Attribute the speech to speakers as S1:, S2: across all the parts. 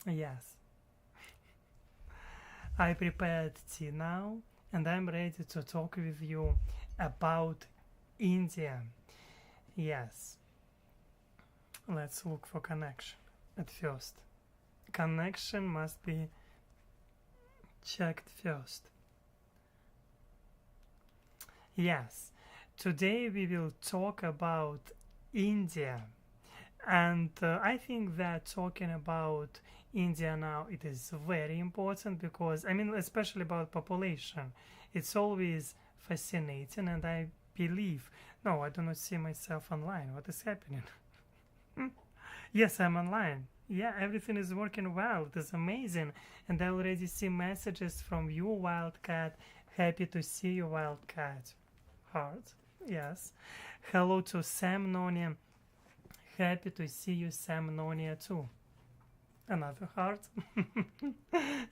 S1: Yes, I prepared tea now and I'm ready to talk with you about India. Yes, let's look for connection at first. Connection must be checked first. Yes, today we will talk about India. And I think that talking about India now it is very important because I mean especially about population. It's always fascinating and I believe no, I do not see myself online. What is happening? Yes, I'm online. Yeah, everything is working well. It is amazing. And I already see messages from you, Wildcat. Happy to see you, Wildcat. Heart. Yes. Hello to Sam Nonia. Happy to see you, Sam Nonia, too. Another heart.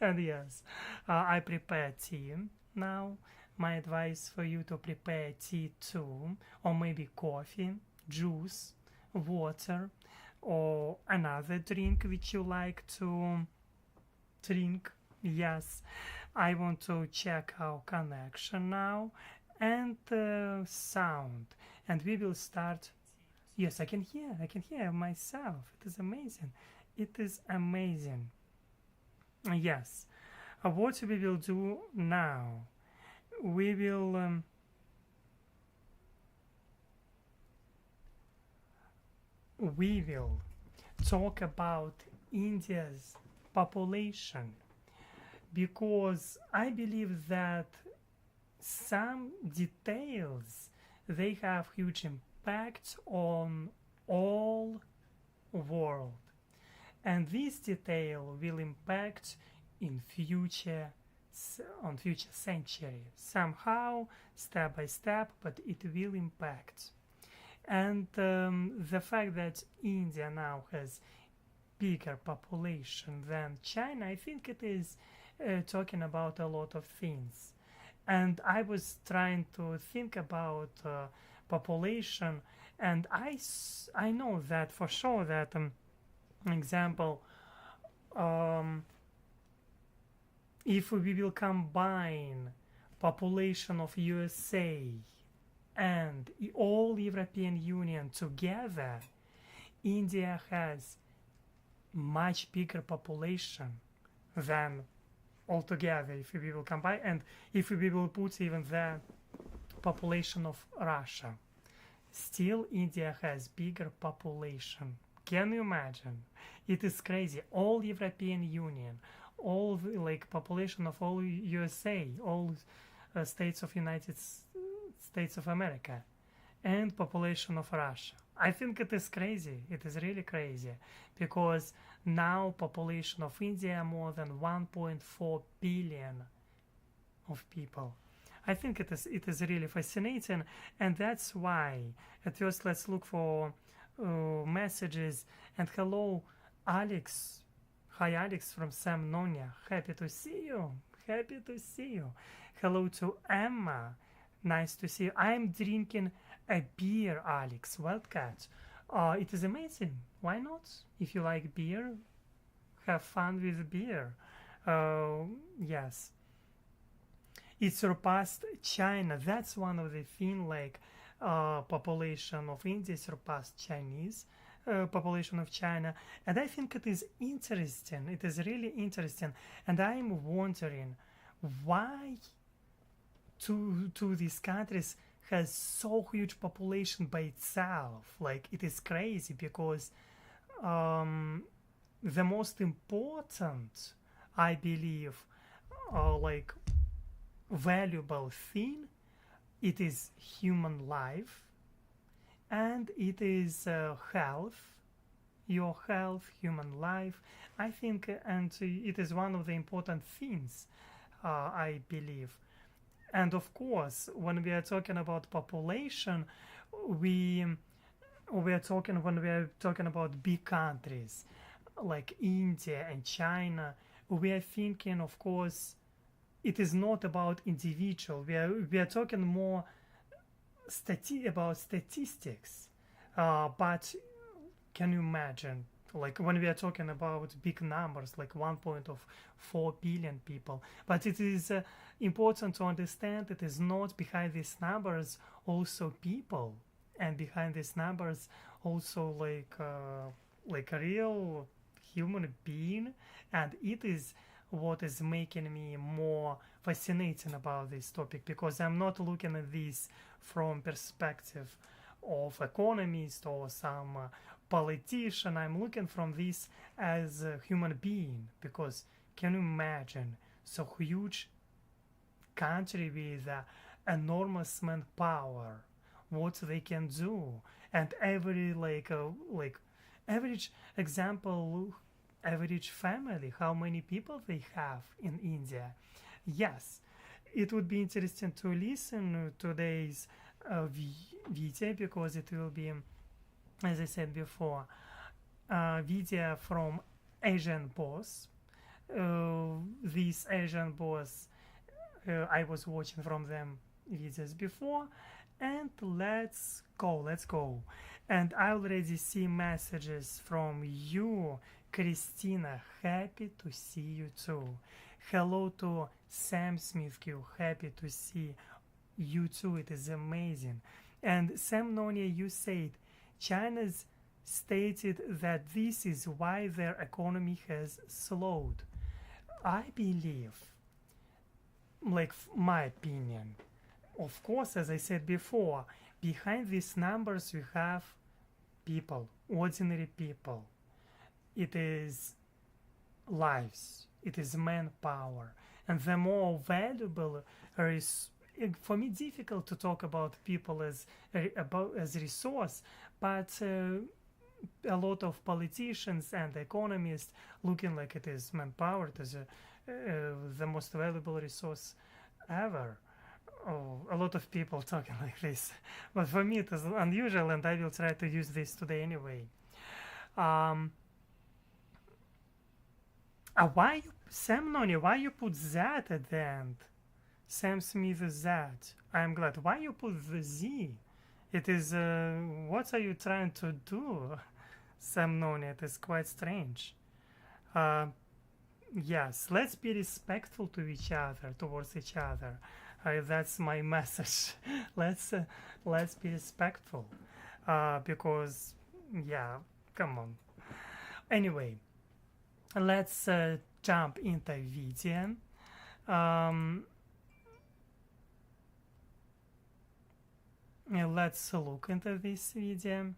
S1: And yes, I prepare tea now. My advice for you to prepare tea too, or maybe coffee, juice, water, or another drink which you like to drink. Yes, I want to check our connection now and sound, and we will start. Yes, I can hear. I can hear myself. It is amazing. It is amazing. Yes. What we will do now? We will we will talk about India's population because I believe that some details they have huge impact on all world, and this detail will impact in future on future century somehow step by step, but it will impact. And the fact that India now has bigger population than China, I think it is talking about a lot of things. And I was trying to think about population, and I know that for sure that example, um, if we will combine population of USA and all European Union together, India has much bigger population than altogether if we will combine and if we will put even the population of Russia. Still, India has bigger population. Can you imagine? It is crazy. All European Union, all like population of all USA, all states of United States of America, and population of Russia. I think it is crazy. It is really crazy because now population of India more than 1.4 billion of people. I think it is really fascinating, and that's why at first let's look for messages. And hello, Alex. Hi, Alex from Sam Nonia. Happy to see you. Happy to see you. Hello to Emma. Nice to see you. I'm drinking a beer, Alex. Wildcat. It is amazing. Why not? If you like beer, have fun with beer. Yes. It surpassed China. That's one of the thing. Like population of India surpassed Chinese population of China, and I think it is interesting. It is really interesting, and I'm wondering why two these countries has so huge population by itself. Like it is crazy because um, the most important, I believe, like valuable thing, it is human life and it is health, your health, human life. I think, and it is one of the important things, I believe. And of course, when we are talking about population, we we are talking when we are talking about big countries like India and China. We are thinking, of course, it is not about individual. We are talking more about statistics. But can you imagine like when we are talking about big numbers, like 1.4 billion people. But it is important to understand it is not behind these numbers also people, and behind these numbers also like a real human being, and it is what is making me more fascinating about this topic, because I'm not looking at this from perspective of economist or some politician. I'm looking from this as a human being, because can you imagine so huge country with enormous manpower, what they can do, and every like average example, average family, how many people they have in India. Yes, it would be interesting to listen to today's video, because it will be, as I said before, video from Asian boss. This Asian boss, I was watching from them videos before, and let's go. And I already see messages from you, Christina. Happy to see you too. Hello to Sam Smith Q. Happy to see you too. It is amazing. And Sam Nonia, you said China's stated that this is why their economy has slowed. I believe, like my opinion, of course, as I said before, behind these numbers we have people, ordinary people. It is lives, it is manpower, and the more valuable is, for me, difficult to talk about people as as resource, but a lot of politicians and economists looking like it is manpower, it is the most valuable resource ever. Oh, a lot of people talking like this, but for me it is unusual, and I will try to use this today anyway. Um, why you, Sam Noni? Why you put that at the end? Sam Smith is that. I'm glad. Why you put the Z? It is. What are you trying to do, Sam Noni? It is quite strange. Yes, let's be respectful to each other, towards each other. That's my message. Let's be respectful, because yeah, come on. Anyway, let's jump into video. Let's look into this video.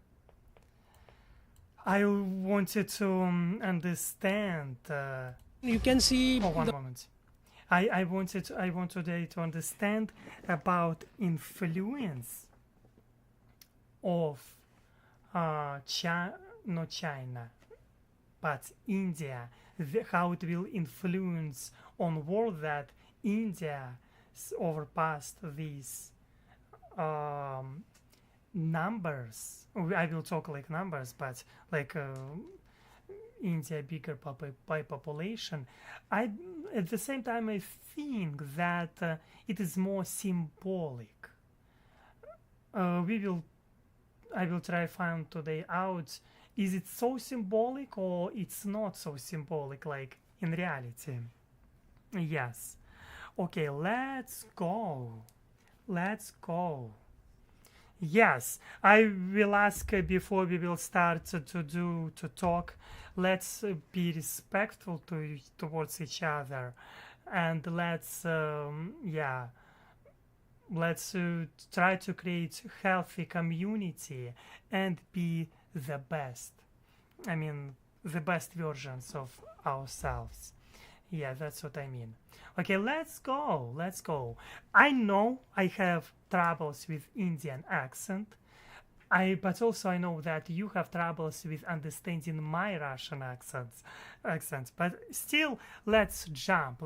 S1: I wanted to understand.
S2: You can see.
S1: Oh, one moment. I want today to understand about influence of not China, but India, how it will influence on world that India overpassed these numbers. I will talk like numbers, but like India bigger by population. I at the same time I think that it is more symbolic. I will try find today out, is it so symbolic or it's not so symbolic like in reality. Yes. Okay, let's go. Yes, I will ask before we will start to talk. Let's be respectful towards each other, and let's try to create healthy community and be the best. I mean, the best versions of ourselves. Yeah, that's what I mean. Okay, let's go. I know I have troubles with Indian accent. But also I know that you have troubles with understanding my Russian accents. But still, let's jump.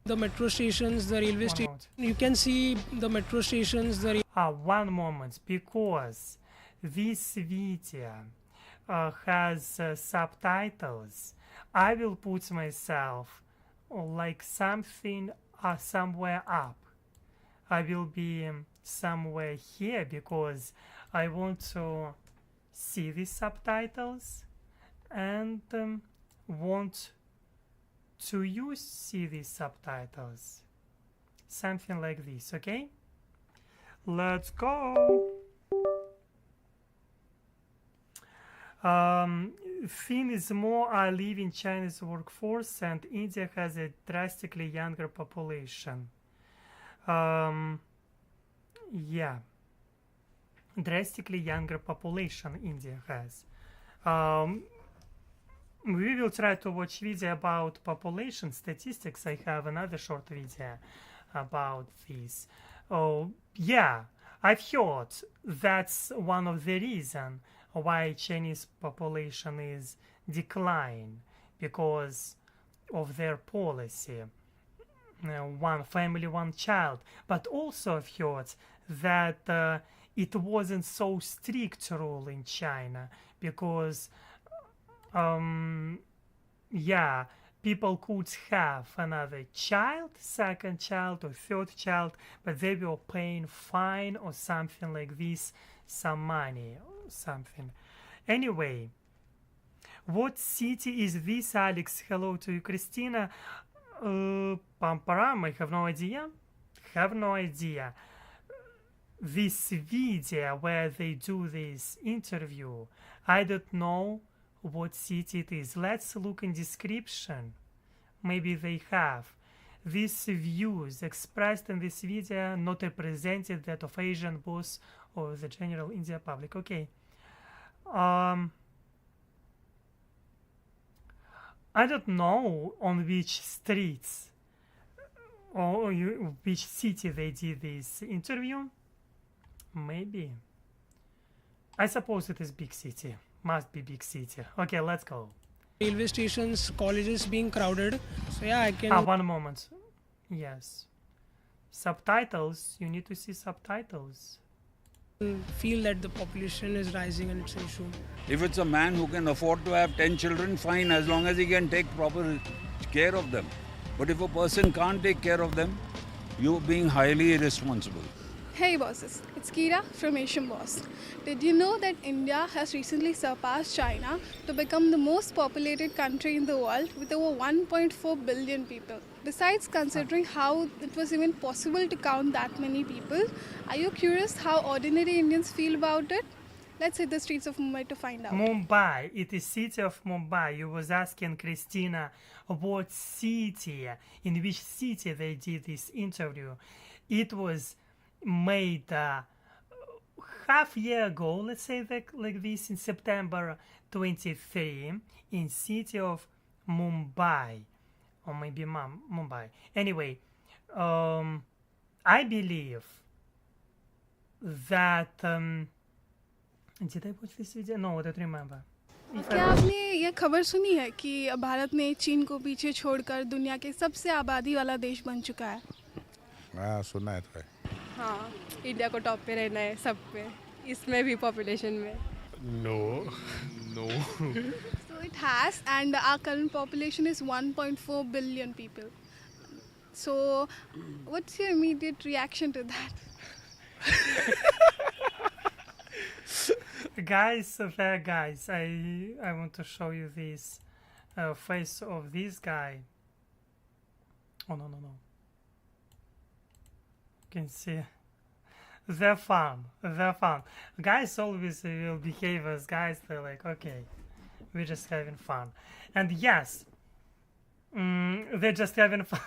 S2: The metro stations, the railway station. You can see the metro stations, the.
S1: One moment, because this video has subtitles. I will put myself like something somewhere up. I will be somewhere here because I want to see these subtitles, and want to see these subtitles. Something like this, okay? Let's go! Thing is more are leaving China's workforce, and India has a drastically younger population. Yeah, drastically younger population India has. We will try to watch video about population statistics. I have another short video about this. Oh, yeah, I've heard that's one of the reasons why Chinese population is decline, because of their policy, one family, one child. But also I've heard that it wasn't so strict rule in China, because yeah, people could have another child, second child or third child, but they were paying fine or something like this, some money or something. Anyway, what city is this, Alex? Hello to you, Christina. Pamparam, I have no idea. Have no idea. This video where they do this interview, I don't know what city it is. Let's look in description. Maybe they have. These views expressed in this video not represented that of Asian boss or the general India public. Okay. I don't know on which streets or which city they did this interview. Maybe. I suppose it is big city. Must be big city. Okay, let's go.
S2: Railway stations, colleges being crowded. So yeah, I can
S1: One moment. Yes. Subtitles. You need to see subtitles.
S2: feel that the population is rising and it's an issue.
S3: If it's a man who can afford to have 10 children, fine, as long as he can take proper care of them. But if a person can't take care of them, you're being highly irresponsible.
S4: Hey bosses, it's Kira from Asian Boss. Did you know that India has recently surpassed China to become the most populated country in the world with over 1.4 billion people? Besides considering how it was even possible to count that many people, are you curious how ordinary Indians feel about it? Let's hit the streets of Mumbai to find out.
S1: Mumbai. It is city of Mumbai. You was asking Christina what city, in which city they did this interview. It was made half year ago, let's say like this, in September 23, in city of Mumbai, or maybe Mumbai. Anyway, I believe that did I watch this video? No, I don't remember.
S4: क्या आपने ये खबर सुनी है कि भारत ने चीन को पीछे छोड़कर दुनिया के सबसे आबादी वाला देश बन चुका है?
S5: हाँ सुना है तो है।
S6: हाँ, इंडिया को टॉप पे रहना है सब पे, इसमें भी पॉपुलेशन में.
S5: No.
S4: So it has, and our current population is 1.4 billion people. So what's your immediate reaction to that?
S1: Guys, I want to show you this face of this guy. Oh no. You can see. They're fun. Guys always will behave as guys. They're like, okay, we're just having fun. And yes, they're just having fun.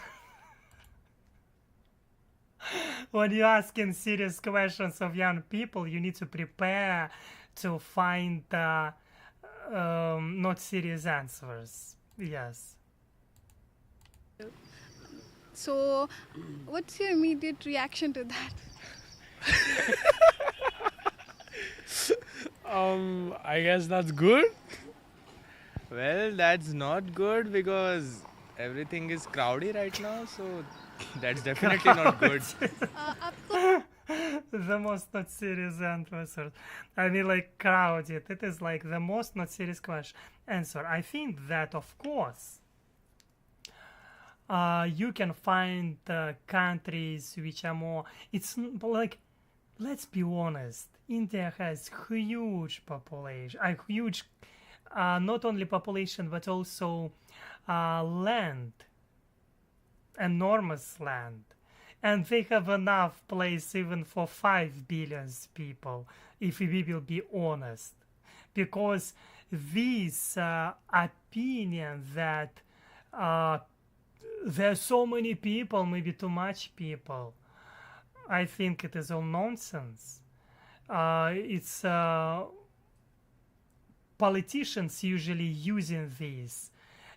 S1: When you're asking serious questions of young people, you need to prepare to find not serious answers. Yes.
S4: So what's your immediate reaction to that?
S7: I guess that's good. Well, that's not good because everything is crowdy right now, so that's definitely not good.
S1: The most not serious answer. I mean, like crowded. It is like the most not serious question answer. I think that, of course, you can find countries which are more. It's like, let's be honest. India has huge population, a huge not only population but also land, enormous land, and they have enough place even for 5 billion people, if we will be honest, because this opinion that there are so many people, maybe too much people, I think it is all nonsense. It's politicians usually using this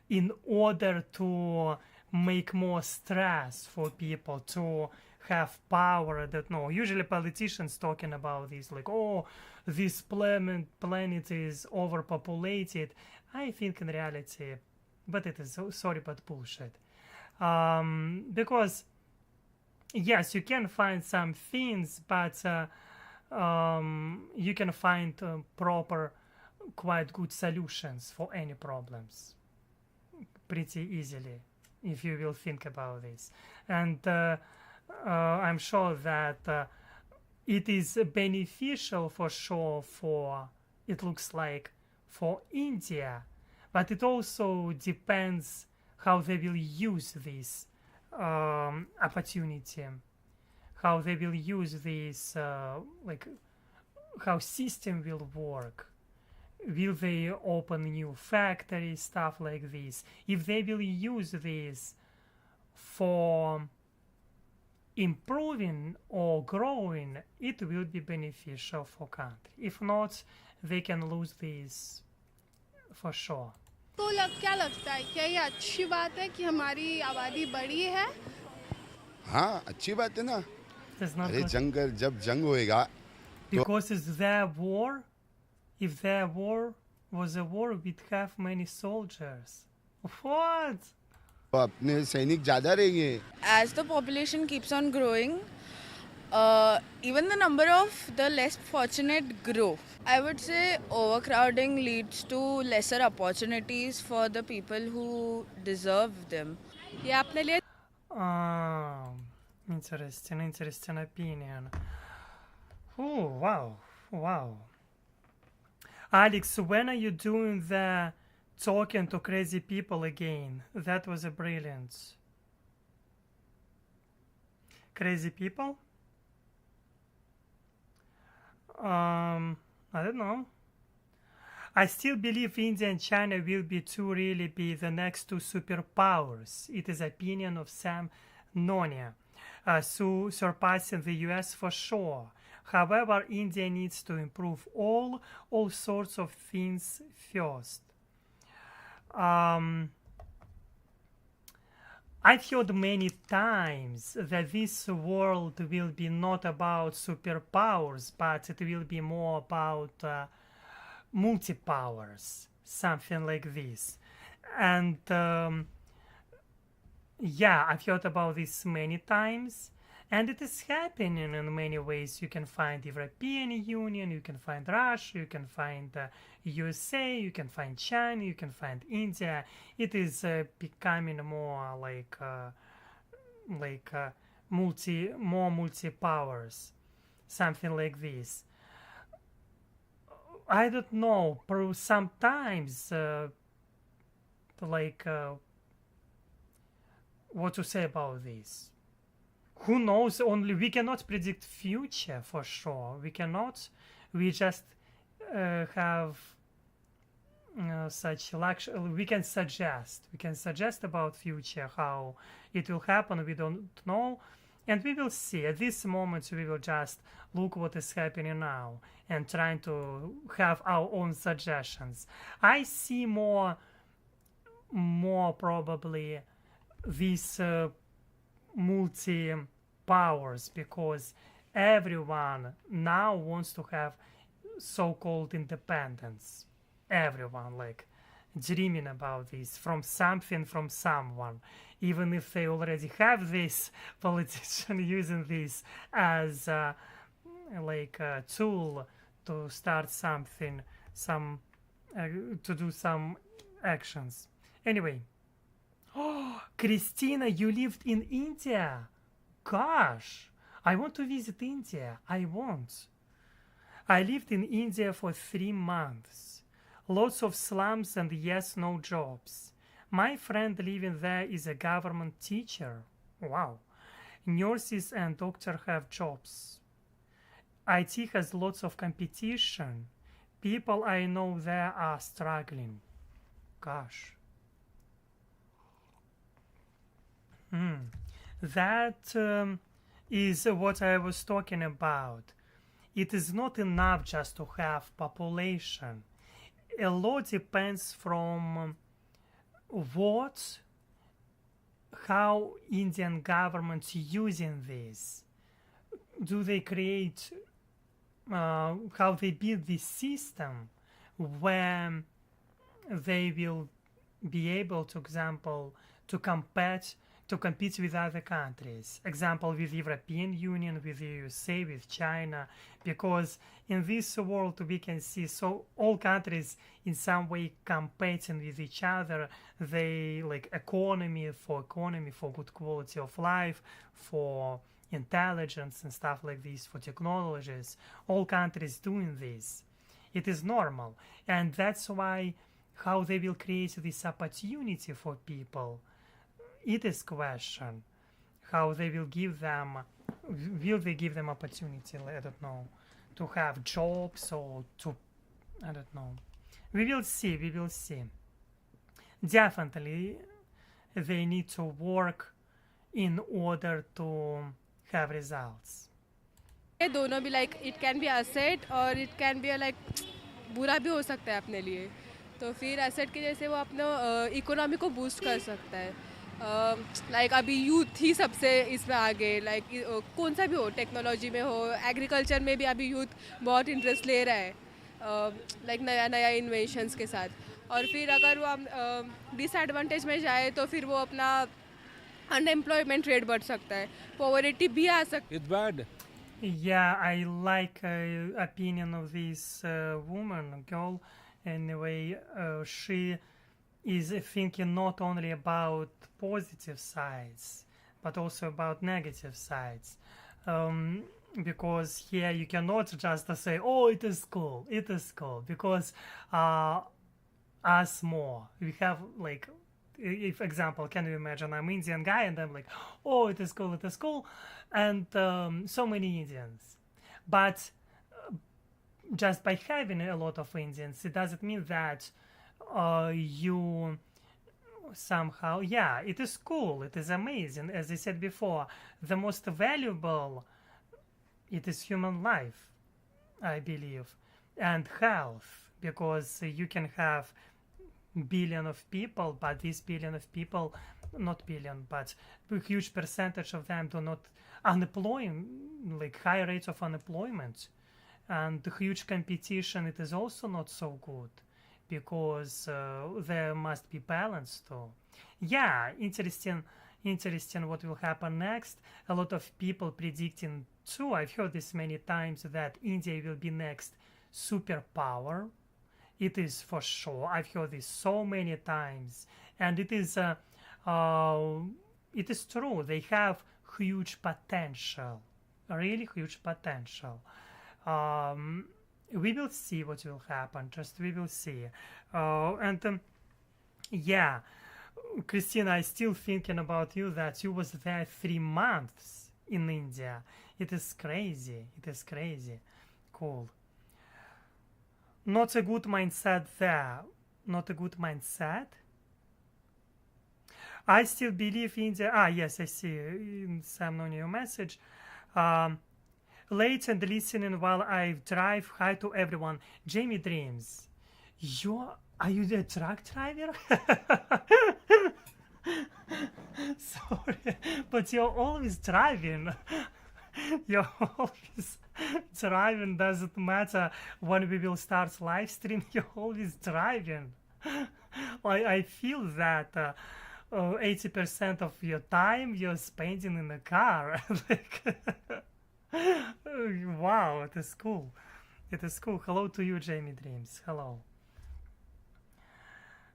S1: in order to make more stress for people to have power. I don't know. Usually politicians talking about this like, oh, this planet is overpopulated. I think in reality, but it is, sorry, but bullshit. Because yes, you can find some things, but you can find proper, quite good solutions for any problems pretty easily if you will think about this. And I'm sure that it is beneficial for sure for, it looks like, for India, but it also depends how they will use this opportunity, how they will use this, like how system will work. Will they open new factories, stuff like this? If they will use this for improving or growing, it will be beneficial for country. If not, they can lose this for sure.
S4: तो क्या लगता है, क्या ये अच्छी बात है कि हमारी आबादी बढ़ी है?
S8: हाँ, अच्छी बात है ना.
S1: That's not
S8: अरे
S1: good.
S8: जंग कर, जब जंग होएगा
S1: Because it's their war. If their war was a war, we'd have many soldiers. What?
S8: तो अपने सैनिक ज्यादा रहेंगे.
S9: As the population keeps on growing, even the number of the less fortunate grow. I would say overcrowding leads to lesser opportunities for the people who deserve them.
S6: ये अपने लिए
S1: Interesting opinion. Oh, wow. Alex, when are you doing the talking to crazy people again? That was a brilliant. Crazy people? I don't know. I still believe India and China will be really be the next two superpowers. It is opinion of Sam Nonia, surpassing the US for sure. However, India needs to improve all sorts of things first. I've heard many times that this world will be not about superpowers, but it will be more about multipowers, something like this. And yeah, I've heard about this many times, and it is happening in many ways. You can find European Union, you can find Russia, you can find USA, you can find China, you can find India. It is becoming more like more multi-powers, something like this. I don't know. Sometimes, what to say about this? Who knows? Only we cannot predict future for sure. We cannot. We just have such luxury. We can suggest. We can suggest about future, how it will happen. We don't know, and we will see. At this moment, we will just look what is happening now and trying to have our own suggestions. I see more probably these multi powers, because everyone now wants to have so-called independence. Everyone like dreaming about this, from something, from someone, even if they already have this politician using this as a tool to start something, to do some actions. Anyway. Oh, Christina, you lived in India. Gosh, I want to visit India. I lived in India for 3 months. Lots of slums and yes, no jobs. My friend living there is a government teacher. Wow. Nurses and doctors have jobs. IT has lots of competition. People I know there are struggling. Gosh. That is what I was talking about. It is not enough just to have population. A lot depends from how Indian government's using this. Do they create, how they build this system where they will be able, to example, to compete with other countries, example with European Union, with the USA, with China, because in this world we can see so all countries in some way competing with each other. They like economy, for good quality of life, for intelligence and stuff like this, for technologies. All countries doing this. It is normal, and that's why how they will create this opportunity for people. It is question how they will give them, will they give them opportunity, I don't know, to have jobs or to, I don't know. We will see. Definitely they need to work in order to have results.
S6: ये दोनों भी like it can be asset और it can be like बुरा भी हो सकता है अपने लिए. तो फिर एसेट की जैसे वो अपने इकोनॉमी को बूस्ट कर सकता है. लाइक अभी यूथ ही सबसे इसमें आगे, लाइक कौन सा भी हो, टेक्नोलॉजी में हो, एग्रीकल्चर में भी अभी यूथ बहुत इंटरेस्ट ले रहा है, लाइक नया इन्वेंशंस के साथ. और फिर अगर वो डिसएडवांटेज में जाए तो फिर वो अपना अनएम्प्लॉयमेंट रेट बढ़ सकता है, पॉवर्टी भी आ सकती है.
S3: It's bad.
S1: Yeah, I like opinion of this woman, girl. Anyway, she is thinking not only about positive sides, but also about negative sides. Because here you cannot just say, oh, it is cool, because us more. We have like, if example, can you imagine I'm Indian guy and I'm like, oh, it is cool, and so many Indians. But just by having a lot of Indians, it doesn't mean that you somehow, yeah, it is cool, it is amazing. As I said before, the most valuable, it is human life, I believe, and health, because you can have billion of people, but this billion of people, not billion, but a huge percentage of them do not like high rates of unemployment, and the huge competition, it is also not so good, because there must be balance too. Yeah, interesting what will happen next. A lot of people predicting too, I've heard this many times, that India will be next superpower. It is for sure. I've heard this so many times, and it is true. They have huge potential, really huge potential. We will see what will happen. Just we will see. Yeah, Christina, I still thinking about you, that you was there 3 months in India. It is crazy. Cool. Not a good mindset there. Not a good mindset. I still believe India. Yes, I see. Sam, on your message. Late and listening while I drive. Hi to everyone. Jamie Dreams. Are you the truck driver? Sorry, but you're always driving. You're always driving. Doesn't matter when we will start live stream. You're always driving. I feel that 80% of your time you're spending in the car. Wow, it is cool. Hello to you, Jamie Dreams. Hello.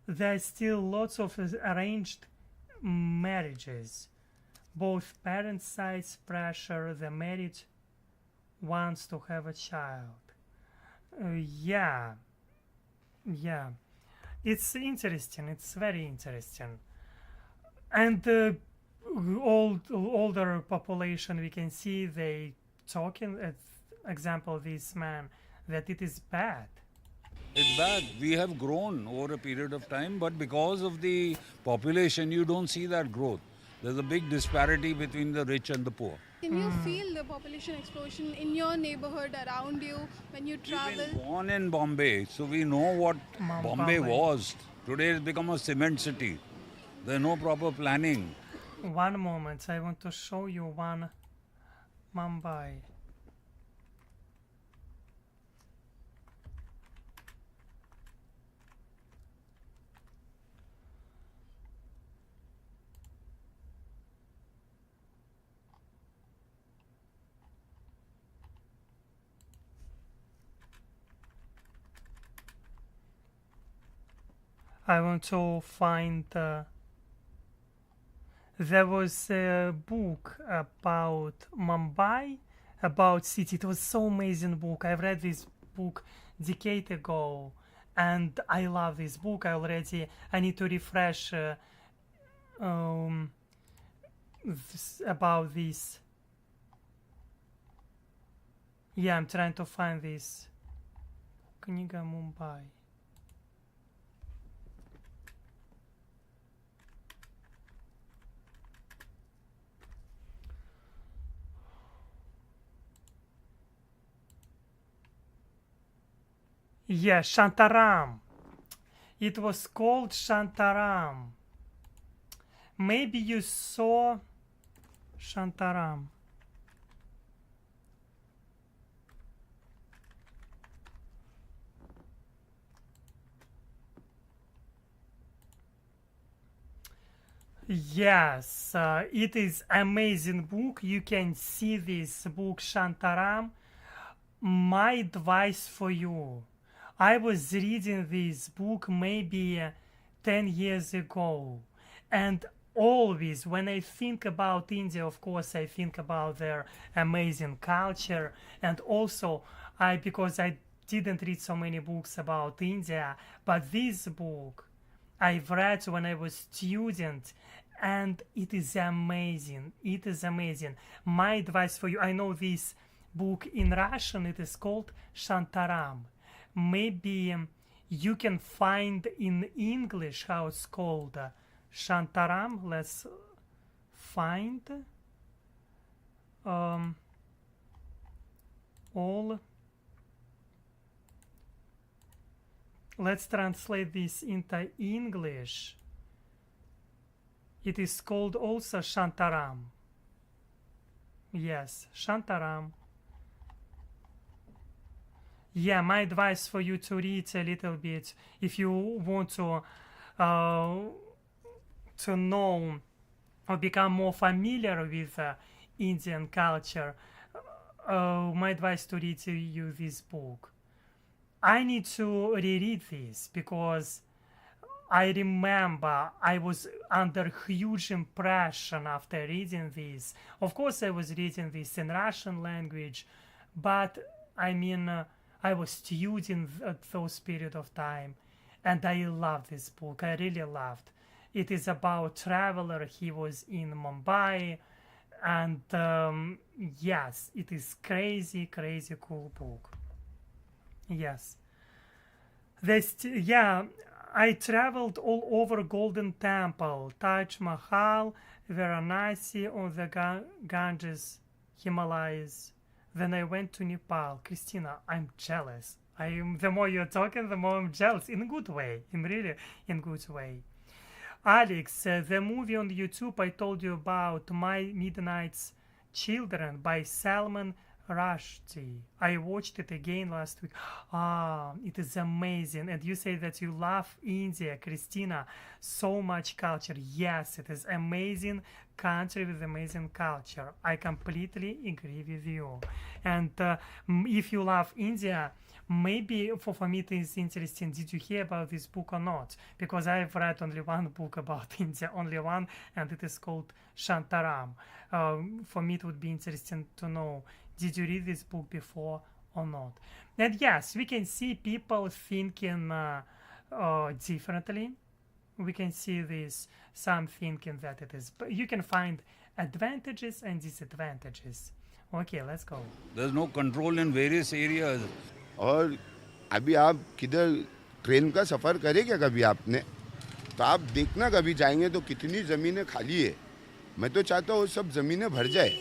S1: There's still lots of arranged marriages. Both parents' sides pressure the married ones to have a child. Yeah. Yeah, it's interesting. It's very interesting. And older population, we can see they talking. Example, this man, that it is bad.
S3: It's bad. We have grown over a period of time, but because of the population, you don't see that growth. There's a big disparity between the rich and the poor.
S4: Can you feel the population explosion in your neighborhood around you when you travel?
S3: We've been born in Bombay, so we know what Bombay was. Today it's become a cement city. There's no proper planning.
S1: One moment, I want to show you one Mumbai. I want to find. There was a book about Mumbai, about city. It was so amazing book. I've read this book decade ago, and I love this book. I need to refresh about this. Yeah, I'm trying to find this. Книга Mumbai. Yeah, Shantaram. It was called Shantaram. Maybe you saw Shantaram. Yes, it is amazing book. You can see this book Shantaram. My advice for you. I was reading this book maybe 10 years ago, and always when I think about India, of course I think about their amazing culture, and also because I didn't read so many books about India, but this book I've read when I was student, and it is amazing. It is amazing. My advice for you, I know this book in Russian, it is called Shantaram. Maybe you can find in English how it's called Shantaram. Let's find all. Let's translate this into English. It is called also Shantaram. Yes, Shantaram. Yeah, my advice for you to read a little bit if you want to know or become more familiar with Indian culture. My advice to read you this book. I need to reread this because I remember I was under huge impression after reading this. Of course, I was reading this in Russian language, but I mean, I was student at those period of time, and I loved this book. I really loved. It is about traveler. He was in Mumbai, and yes, it is crazy cool book. Yes. I traveled all over Golden Temple, Taj Mahal, Varanasi on the Ganges, Himalayas. Then I went to Nepal. Christina, I'm jealous. The more you're talking, the more I'm jealous. In a good way. In good way. Alex, the movie on YouTube I told you about, My Midnight's Children by Salman Rushdie. I watched it again last week. It is amazing. And you say that you love India, Christina. So much culture. Yes, it is amazing country with amazing culture. I completely agree with you. And if you love India, maybe for me it is interesting. Did you hear about this book or not? Because I've read only one book about India, only one, and it is called Shantaram. For me it would be interesting to know, did you read this book before or not. And yes, we can see people thinking differently. We can see this, some thinking that it is, but you can find advantages and disadvantages. Okay, let's go.
S3: There's no control in various areas.
S8: और अभी आप किधर train का सफ़र करे क्या कभी आपने? तो आप देखना कभी जाएंगे तो कितनी ज़मीनें खाली है. मैं तो चाहता हूँ सब ज़मीनें भर जाए.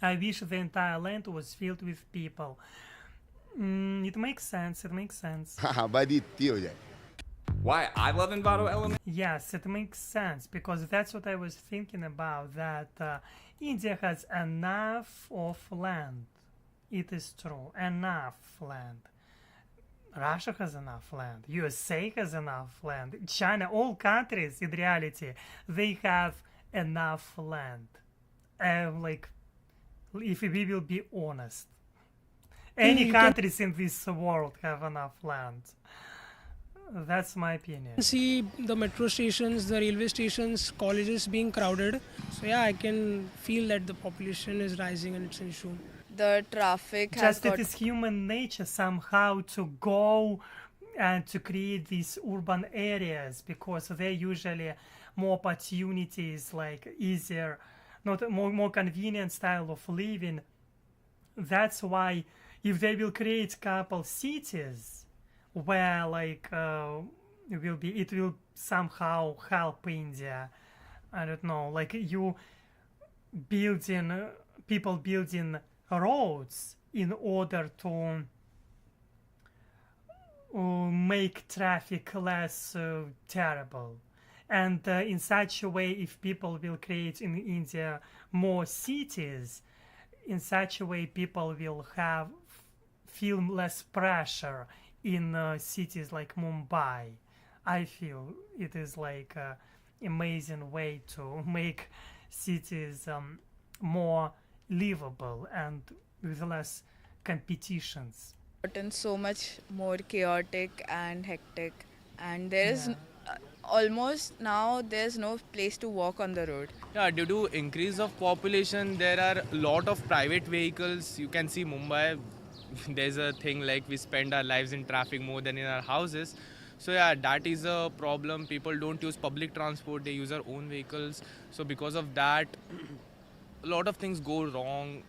S1: I wish the entire land was filled with people. It makes sense. It makes sense.
S8: हाँ आबादी इतनी हो जाए.
S10: Why I love Envato Element?
S1: Yes, it makes sense because that's what I was thinking about. That India has enough of land. It is true, enough land. Russia has enough land. USA has enough land. China, all countries in reality, they have enough land. Like, if we will be honest, any countries in this world have enough land. That's my opinion.
S2: See the metro stations, the railway stations, colleges being crowded. So yeah, I can feel that the population is rising and it's an issue.
S9: The traffic has
S1: Just
S9: got...
S1: it is human nature somehow to go and to create these urban areas because they're usually more opportunities, like easier, not more convenient style of living. That's why if they will create couple cities where like it will somehow help India. I don't know, like you building people building roads in order to make traffic less terrible. And in such a way, if people will create in India more cities, in such a way people will feel less pressure in cities like Mumbai. I feel it is like an amazing way to make cities more livable and with less competitions.
S9: gotten so much more chaotic and hectic, and there is almost now there's no place to walk on the road.
S7: Yeah, due to increase of population, there are a lot of private vehicles. You can see Mumbai, there's a thing like we spend our lives in traffic more than in our houses. So yeah, that is a problem. People don't use public transport, they use their own vehicles. So because of that, a lot of things go wrong.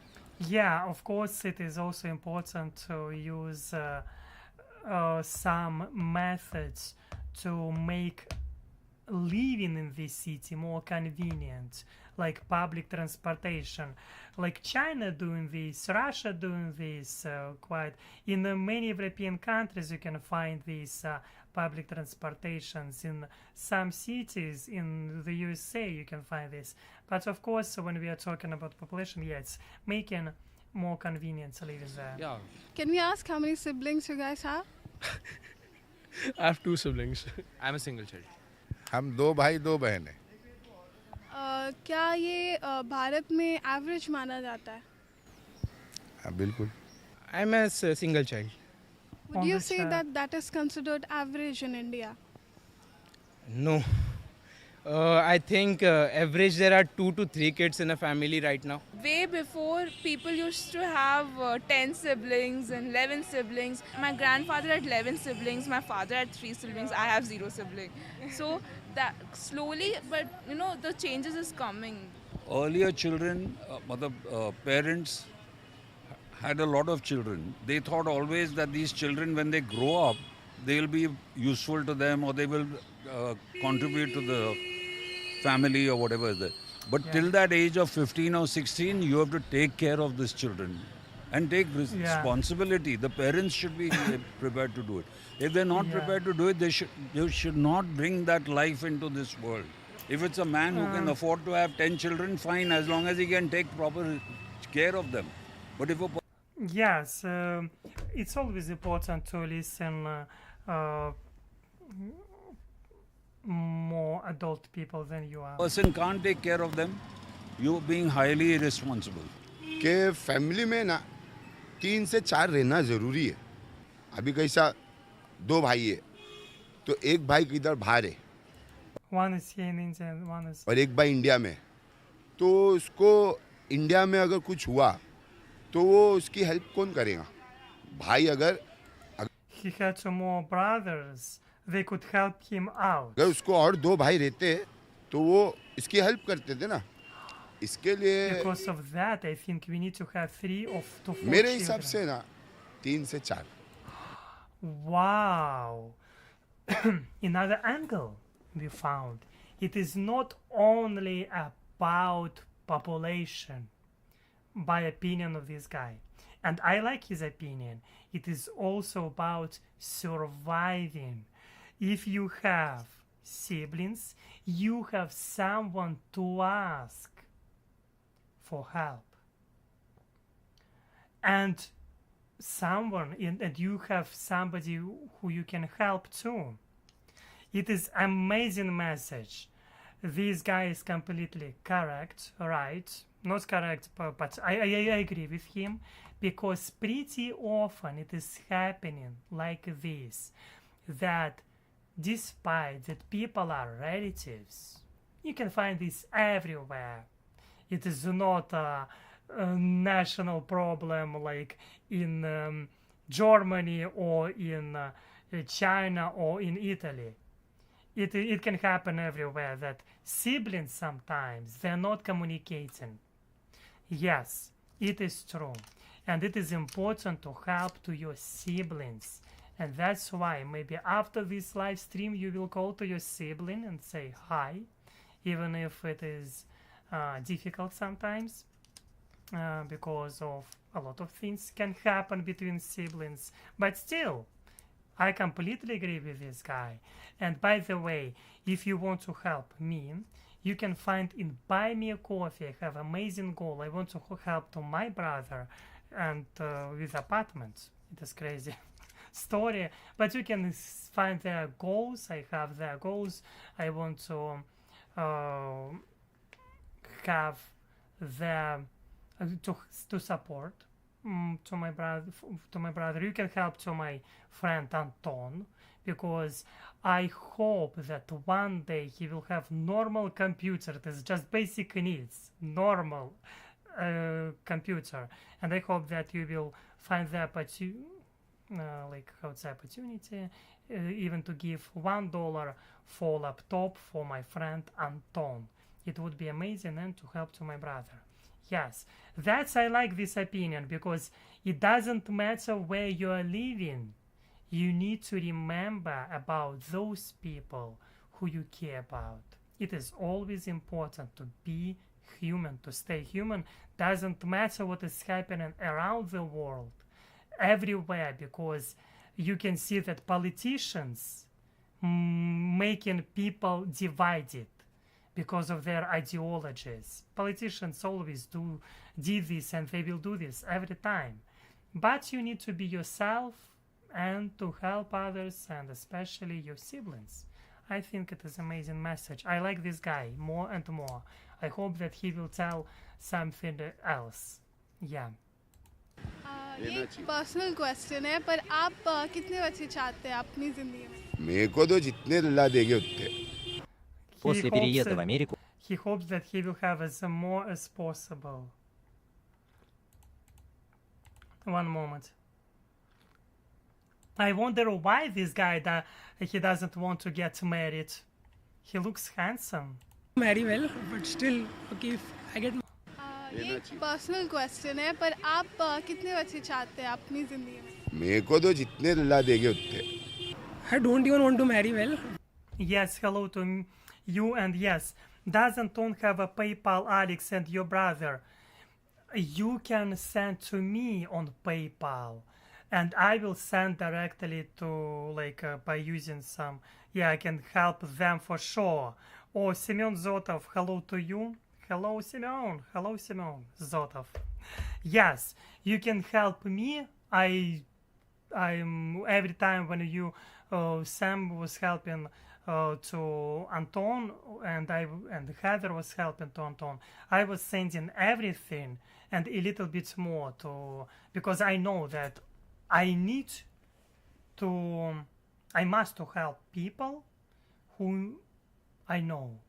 S1: Yeah, of course, it is also important to use some methods to make living in this city more convenient, like public transportation. Like China doing this, Russia doing this quite. In many European countries, you can find these public transportations. In some cities in the USA, you can find this. But of course, when we are talking about population, yeah, it's making more convenient to live in there.
S7: Yeah.
S4: Can we ask how many siblings you guys have?
S5: I have 2 siblings.
S7: I'm a single child.
S5: हम 2 भाई 2 बहन हैं.
S4: क्या ये भारत में average माना जाता है?
S5: हाँ बिल्कुल.
S7: I'm a single child.
S4: Would you say that that is considered average in India?
S11: No. I think average there are 2 to 3 kids in a family right now.
S9: Way before, people used to have 10 siblings and 11 siblings. My grandfather had 11 siblings, my father had 3 siblings, I have 0 siblings. So that slowly, but you know, the changes is coming.
S3: Earlier children, parents had a lot of children. They thought always that these children, when they grow up, they will be useful to them or they will contribute to the family or whatever is there. But till that age of 15 or 16, you have to take care of these children and take responsibility. The parents should be prepared to do it. If they're not prepared to do it, they should not bring that life into this world. If it's a man who can afford to have 10 children, fine, as long as he can take proper care of them. But if a
S1: Yes, it's always important to listen more adult people than you are.
S3: person can't take care of them, you're being highly irresponsible.
S8: कि family में ना 3 से 4 रहना ज़रूरी है. अभी कैसा 2 भाई है तो एक भाई किधर बाहर है
S1: One is here in India and one is...
S8: और एक भाई इंडिया में. तो उसको इंडिया में अगर कुछ हुआ तो वो उसकी हेल्प कौन करेगा? भाई अगर
S1: He had two more brothers. They could help him out.
S8: अगर उसको और 2 भाई रहते तो वो इसकी हेल्प करते थे ना. इसके लिए
S1: Because of that, I think we need to have 3 or 4
S8: मेरे हिसाब
S1: children.
S8: से ना 3 से 4.
S1: Wow. Another angle we found. It is not only about population, by opinion of this guy. And I like his opinion. It is also about surviving. If you have siblings, you have someone to ask for help. And and you have somebody who you can help too. It is amazing message. This guy is completely correct, right? Not correct, but I agree with him, because pretty often it is happening like this, that despite that people are relatives, you can find this everywhere. It is not a national problem like in Germany or in China or in Italy. It can happen everywhere that siblings sometimes they're not communicating. Yes, it is true, and it is important to help to your siblings, and that's why maybe after this live stream you will call to your sibling and say hi, even if it is difficult sometimes, because of a lot of things can happen between siblings, but still I completely agree with this guy. And by the way, if you want to help me, you can find in Buy Me a Coffee. I have amazing goal. I want to help to my brother and with apartments. It is crazy story, but you can find their goals. I have their goals. I want to have their to support to my brother. You can help to my friend Anton, because I hope that one day he will have normal computer. It is just basic needs, normal computer, and I hope that you will find the opportunity, even to give $1 for laptop for my friend Anton. It would be amazing and to help to my brother. Yes, I like this opinion, because it doesn't matter where you are living. You need to remember about those people who you care about. It is always important to be human, to stay human. Doesn't matter what is happening around the world, everywhere, because you can see that politicians making people divided because of their ideologies. Politicians always did this, and they will do this every time. But you need to be yourself and to help others, and especially your siblings. I think it is an amazing message. I like this guy more and more. I hope that he will tell something else. Yeah.
S4: ये एक personal question है, पर आप कितने बच्चे चाहते हैं अपनी जिंदगी में?
S8: मेरे को तो जितने अल्लाह देंगे उतने.
S1: После переезда в Америку. He hopes that he will have as more as possible. One moment. I wonder why this guy he doesn't want to get married. He looks handsome.
S2: Marry well, but still, okay, if I get.
S4: ये एक personal question है, पर आप कितने बच्चे चाहते हैं अपनी जिंदगी में?
S8: मेरे को तो जितने अल्लाह देंगे उतने.
S2: I don't even want to marry well.
S1: Yes, hello to you, and yes, doesn't Tom have a PayPal, Alex, and your brother? You can send to me on PayPal, and I will send directly to, by using some, I can help them for sure. Oh, Semyon Zotov, hello to you. Hello, Semyon. Hello, Semyon Zotov. Yes, you can help me. I'm every time when you, Sam was helping to Anton, and Heather was helping to Anton. I was sending everything and a little bit more because I know that I must to help people who I know.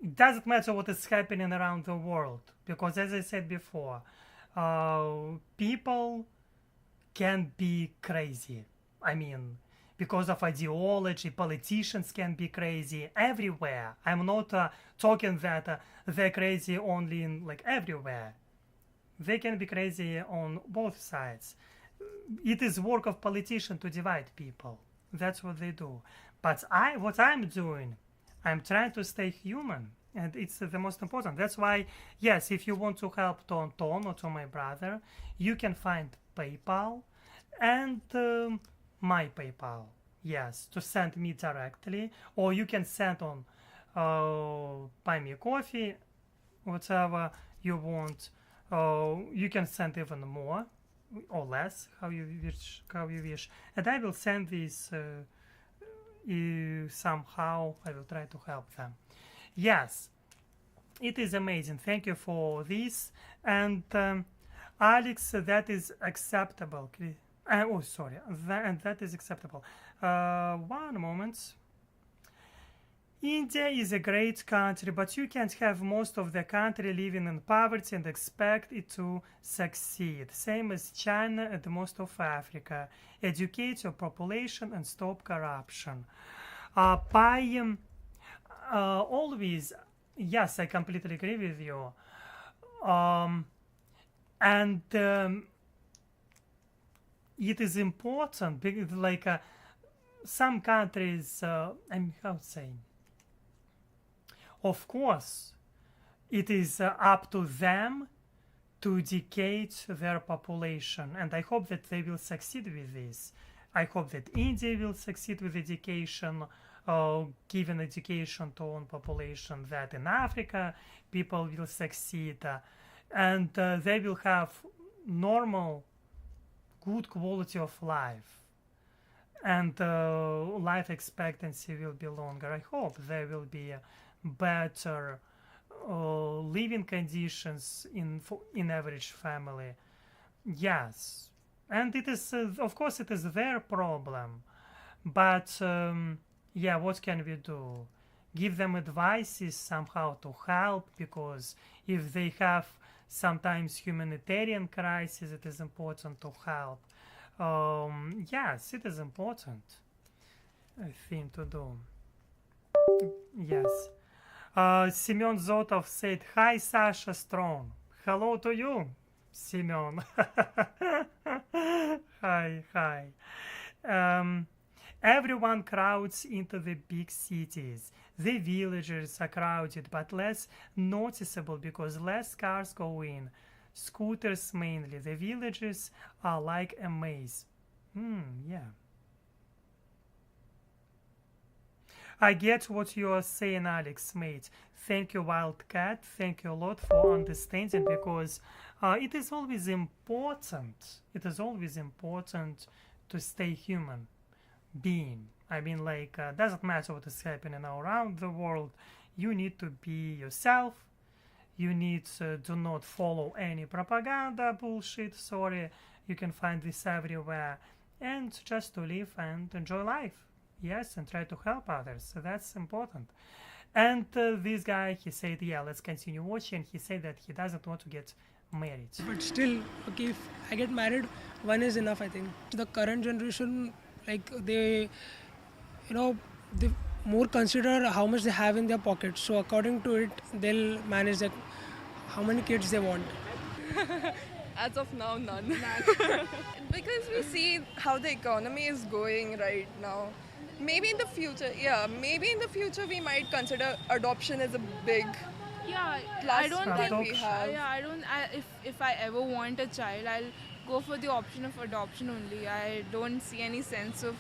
S1: It doesn't matter what is happening around the world, because as I said before, people can be crazy. I mean, because of ideology, politicians can be crazy everywhere. I'm not talking that they're crazy only in like everywhere. They can be crazy on both sides. It is work of politicians to divide people. That's what they do. But what I'm doing, I'm trying to stay human, and it's the most important. That's why, yes, if you want to help to Anton or to my brother, you can find PayPal and my PayPal. Yes, to send me directly, or you can send on Buy Me Coffee, whatever you want. You can send even more or less, how you wish, and I will send this somehow. I will try to help them. Yes, it is amazing. Thank you for this. And Alex, that is acceptable. Oh, sorry, that is acceptable. One moment. India is a great country, but you can't have most of the country living in poverty and expect it to succeed. Same as China and most of Africa. Educate your population and stop corruption. Always, yes, I completely agree with you. And it is important, because, like, some countries, how to say, of course, it is up to them to educate their population, and I hope that they will succeed with this. I hope that India will succeed with education, giving education to own population, that in Africa people will succeed, and they will have normal, good quality of life, and life expectancy will be longer. I hope there will be better living conditions in average family. Yes, and it is of course it is their problem, but yeah, what can we do? Give them advices somehow to help, because if they have sometimes humanitarian crisis, it is important to help. Yes, it is important, I think, to do. Yes. Semyon Zotov said, "Hi, Sasha Strong." Hello to you, Semyon. Hi. Everyone crowds into the big cities. The villages are crowded, but less noticeable because less cars go in. Scooters mainly. The villages are like a maze. Yeah. I get what you are saying, Alex, mate. Thank you, Wildcat. Thank you a lot for understanding, because it is always important. It is always important to stay human being. I mean, like, doesn't matter what is happening around the world. You need to be yourself. You need do not follow any propaganda bullshit. Sorry, you can find this everywhere. And just to live and enjoy life. Yes, and try to help others. So that's important. And this guy, he said, yeah, let's continue watching. He said that he doesn't want to get married.
S2: But still, okay, if I get married, one is enough, I think. The current generation, like, they more consider how much they have in their pocket. So according to it, they'll manage that how many kids they want.
S12: As of now, none. Because we see how the economy is going right now. Maybe in the future we might consider adoption as a big
S13: I don't
S12: that
S13: think
S12: we have.
S13: if I ever want a child, I'll go for the option of adoption only. I don't see any sense of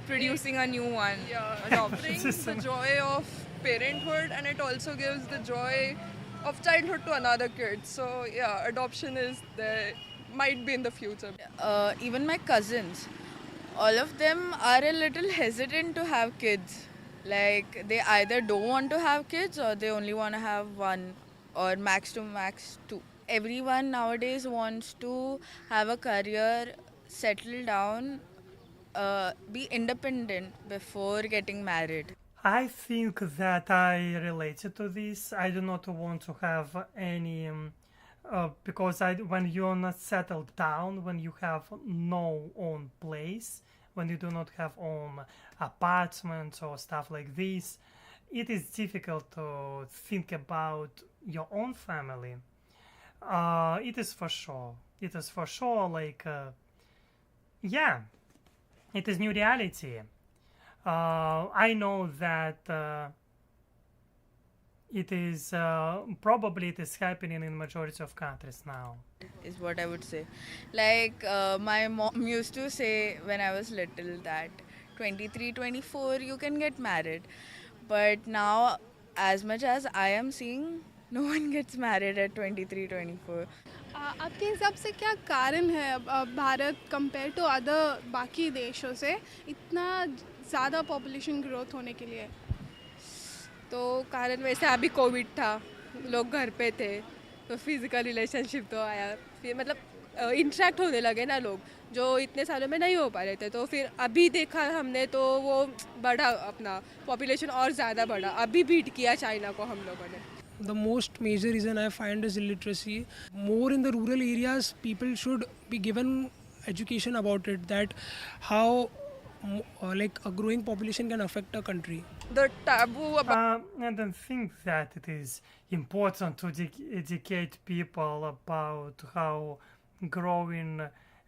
S13: producing a new one.
S12: It brings the joy of parenthood, and it also gives the joy of childhood to another kid. So yeah, adoption might be in the future.
S9: Even my cousins, all of them are a little hesitant to have kids. Like, they either don't want to have kids, or they only want to have one, or max two. Everyone nowadays wants to have a career, settle down, be independent before getting married.
S1: I think that I related to this. I do not want to have any because when you're not settled down, when you have no own place, when you do not have own apartments or stuff like this, it is difficult to think about your own family. It is for sure. It is for sure like, yeah, it is new reality. I know that it is probably it is happening in majority of countries now.
S9: Is what I would say. Like my mom used to say when I was little that 23, 24 you can get married. But now, as much as I am seeing, no one gets married at 23, 24.
S4: आपके हिसाब से क्या कारण है Bharat compare to other बाकी देशों से इतना ज़्यादा पॉपुलेशन ग्रोथ होने के लिए?
S6: तो कारण वैसे अभी कोविड था, लोग घर पे थे, तो फिजिकल रिलेशनशिप तो आया, फिर मतलब इंटरेक्ट होने लगे ना लोग, जो इतने सालों में नहीं हो पा रहे थे, तो फिर अभी देखा हमने तो वो बढ़ा, अपना पॉपुलेशन और ज़्यादा बढ़ा, अभी बीट किया चाइना को हम लोगों ने.
S2: The most major reason I find is illiteracy. More in the rural areas, people should be given education about it, that how like a growing population can affect a country.
S12: The taboo about
S1: And I think that it is important to educate people about how growing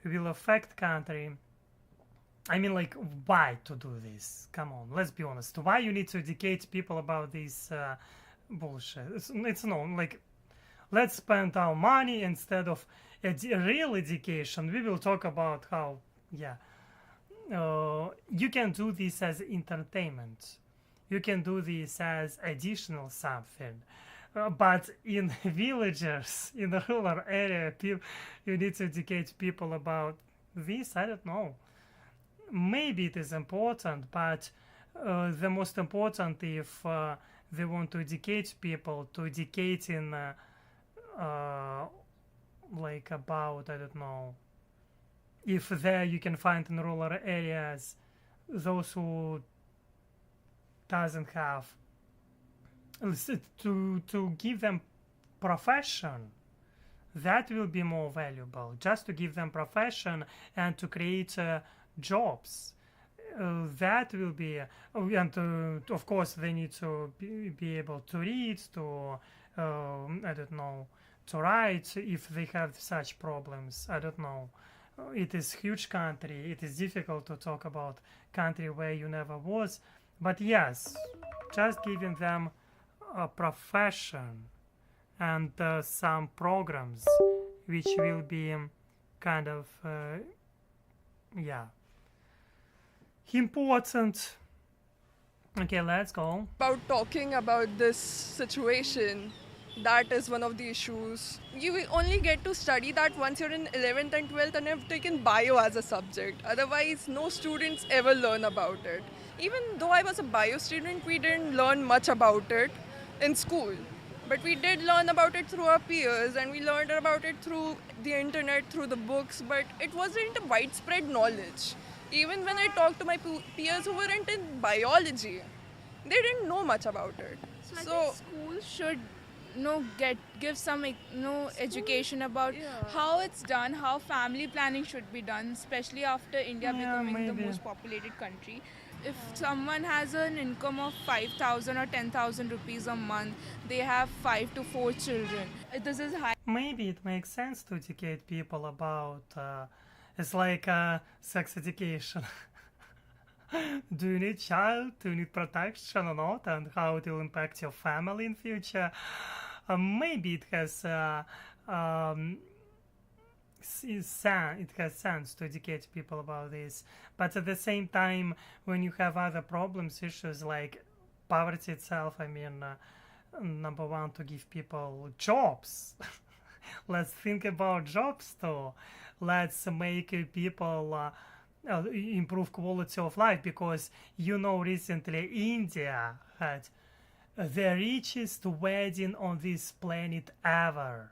S1: will affect country. I mean, like, why to do this? Come on, let's be honest. Why you need to educate people about this bullshit? It's no, like, let's spend our money instead of real education. We will talk about how, yeah, you can do this as entertainment. You can do this as additional something. But in villages, in the rural area, you need to educate people about this. I don't know. Maybe it is important, but the most important, if they want to educate people, to educate in like about, I don't know, if there you can find in rural areas those who doesn't have, to give them profession, that will be more valuable, just to give them profession and to create jobs. That will be, and of course they need to be able to read, to I don't know, to write if they have such problems. I don't know. It is huge country. It is difficult to talk about country where you never was, but yes, just giving them a profession and some programs which will be kind of yeah, important. Okay, let's go.
S12: about talking about this situation. That is one of the issues. You will only get to study that once you're in 11th and 12th and have taken bio as a subject. Otherwise, no students ever learn about it. Even though I was a bio student, we didn't learn much about it in school. But we did learn about it through our peers, and we learned about it through the internet, through the books, but it wasn't a widespread knowledge. Even when I talked to my peers who weren't in biology, they didn't know much about it.
S13: So I think schools should give some education about how it's done, how family planning should be done, especially after India becoming the most populated country. If someone has an income of 5,000 or 10,000 rupees a month, they have 5 to 4 children. This is high.
S1: Maybe it makes sense to educate people about it's like sex education. Do you need child? Do you need protection or not? And how it will impact your family in future? Maybe it has it has sense to educate people about this. But at the same time, when you have other problems, issues like poverty itself, I mean, number one, to give people jobs. Let's think about jobs too. Let's make people improve quality of life, because recently India had the richest wedding on this planet ever.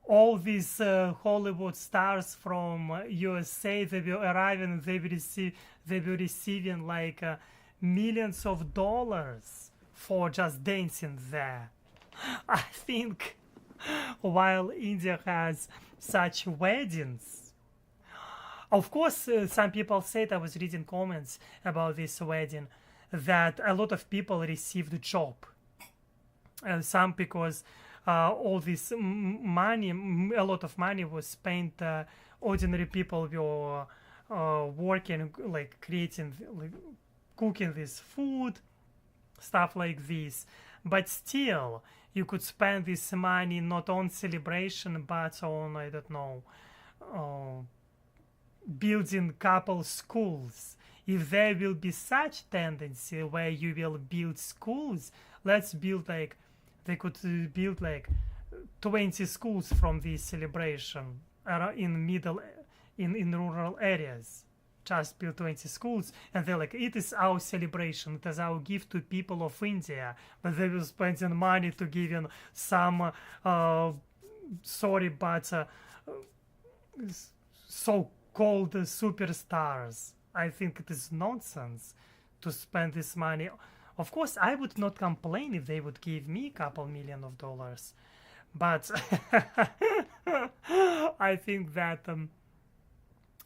S1: All these Hollywood stars from USA, they will arrive and they will receiving like millions of dollars for just dancing there. I think while India has such weddings. Of course, some people said, I was reading comments about this wedding, that a lot of people received a job. Some because all this money, a lot of money was spent. Ordinary people were working, like creating, like cooking this food, stuff like this. But still, you could spend this money not on celebration, but on, I don't know, building couple schools. If there will be such tendency where you will build schools, let's build like, they could build like 20 schools from this celebration in rural areas. Just build 20 schools, and they're like, it is our celebration, it is our gift to people of India, but they will spending money to give in some so-called superstars. I think it is nonsense to spend this money. Of course, I would not complain if they would give me a couple million of dollars, but I think that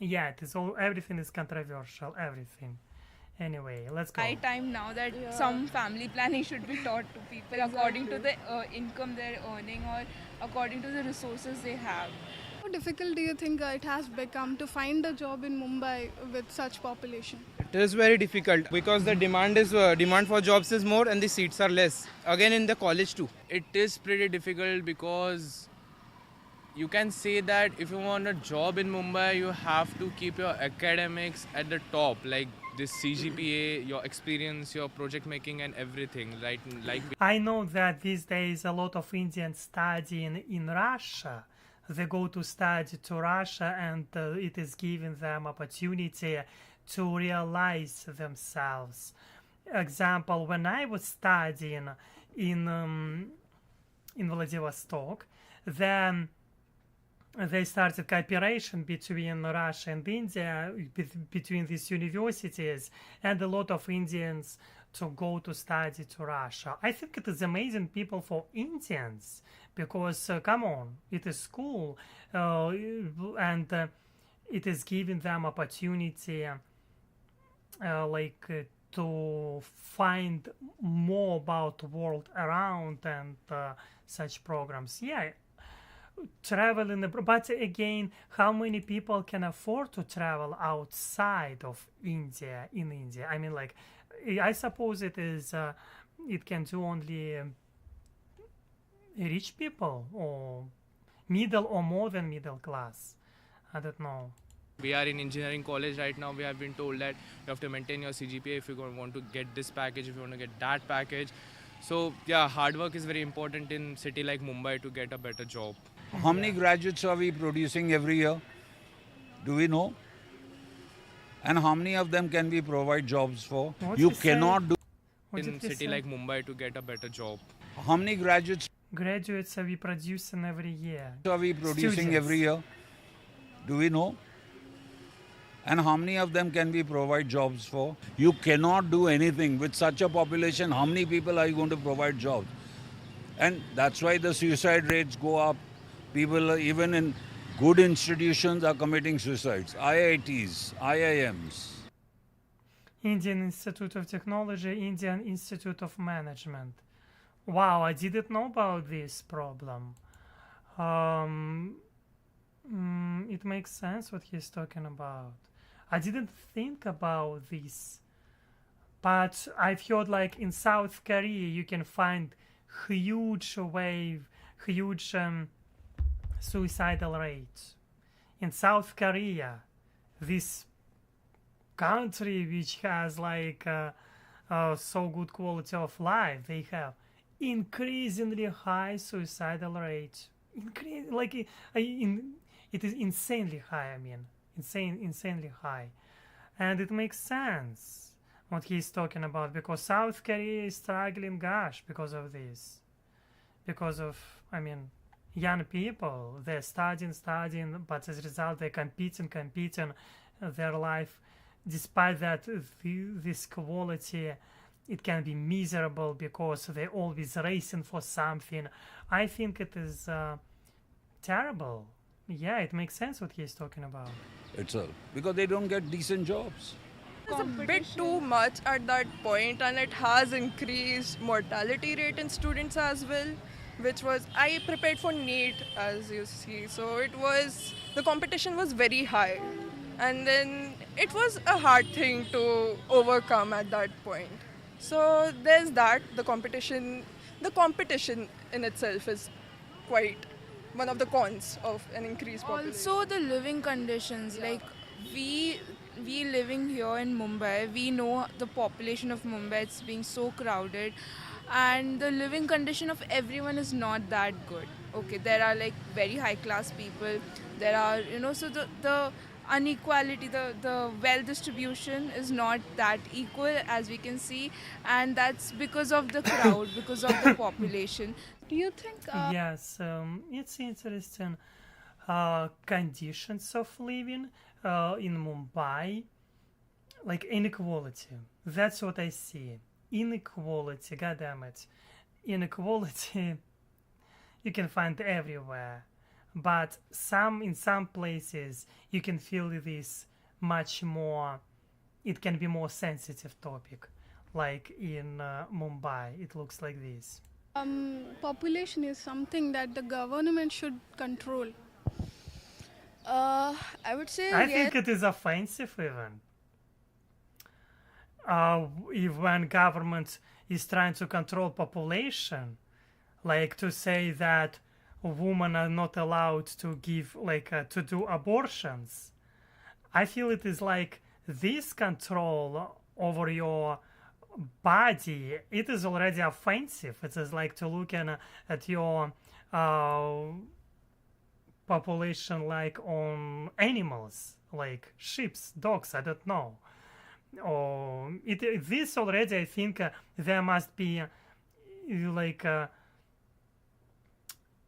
S1: yeah, it is all, everything is controversial, everything. Anyway, let's go.
S13: High time now that some family planning should be taught to people according to the income they're earning or according to the resources they have.
S4: How difficult do you think it has become to find a job in Mumbai with such population?
S11: It is very difficult because the demand for jobs is more and the seats are less. Again in the college too.
S7: It is pretty difficult because you can say that if you want a job in Mumbai, you have to keep your academics at the top, like this CGPA, your experience, your project making and everything, right? Like
S1: I know that these days a lot of Indians studying in Russia. They go to study to Russia, and it is giving them opportunity to realize themselves. Example, when I was studying in Vladivostok, then they started cooperation between Russia and India, between these universities, and a lot of Indians to go to study to Russia. I think it is amazing people for Indians, because come on, it is cool, and it is giving them opportunity to find more about the world around and such programs. Yeah, traveling, but again, how many people can afford to travel outside of India, in India? I mean, like, I suppose it is, it can do only rich people or middle or more than middle class. I don't know.
S7: we are in engineering college right now. We have been told that you have to maintain your CGPA if you want to get this package, if you want to get that package. So yeah, hard work is very important in city like Mumbai to get a better job.
S3: How many graduates are we producing every year? Do we know? And how many of them can we provide jobs for? You cannot do
S7: in city like Mumbai to get a better job.
S3: How many graduates
S1: are we producing every year?
S3: Are we producing
S1: Students.
S3: every year? Do we know? And how many of them can we provide jobs for? You cannot do anything. With such a population, how many people are you going to provide jobs? And that's why the suicide rates go up. People, even in good institutions, are committing suicides. IITs, IIMs.
S1: Indian Institute of Technology, Indian Institute of Management. Wow, I didn't know about this problem. It makes sense what he's talking about. I didn't think about this, but I've heard like in South Korea you can find huge suicidal rates. In South Korea, this country which has like so good quality of life, they have increasingly high suicidal rates. It is insanely high. I mean, insanely high, and it makes sense what he's talking about, because South Korea is struggling, gosh, because of this, because of, I mean, young people, they're studying, but as a result they're competing their life. Despite that, this quality it can be miserable because they're always racing for something. I think it is terrible. Yeah, it makes sense what he's talking about.
S3: Itself. Because they don't get decent jobs.
S12: It's a bit too much at that point, and it has increased mortality rate in students as well, which was, I prepared for NEET, as you see, so the competition was very high, and then it was a hard thing to overcome at that point. So there's that, the competition in itself is quite one of the cons of an increased population.
S13: Also, the living conditions. Like we living here in Mumbai, we know the population of Mumbai. It's being so crowded, and the living condition of everyone is not that good. Okay, there are like very high class people. There are so the inequality, the wealth distribution is not that equal as we can see, and that's because of the crowd, because of the population.
S4: Do you think
S1: Yes, it's interesting conditions of living in Mumbai, like inequality. That's what I see. Inequality, god damn it. Inequality you can find everywhere. But in some places you can feel this much more, it can be more sensitive topic. Like in Mumbai, it looks like this.
S4: population is something that the government should control?
S9: I would say
S1: I think it is offensive even. If when government is trying to control population, like to say that women are not allowed to give, to do abortions, I feel it is like this control over your body, it is already offensive. It is like to look at your population like on animals, like sheep, dogs, I don't know. Or this already, I think there must be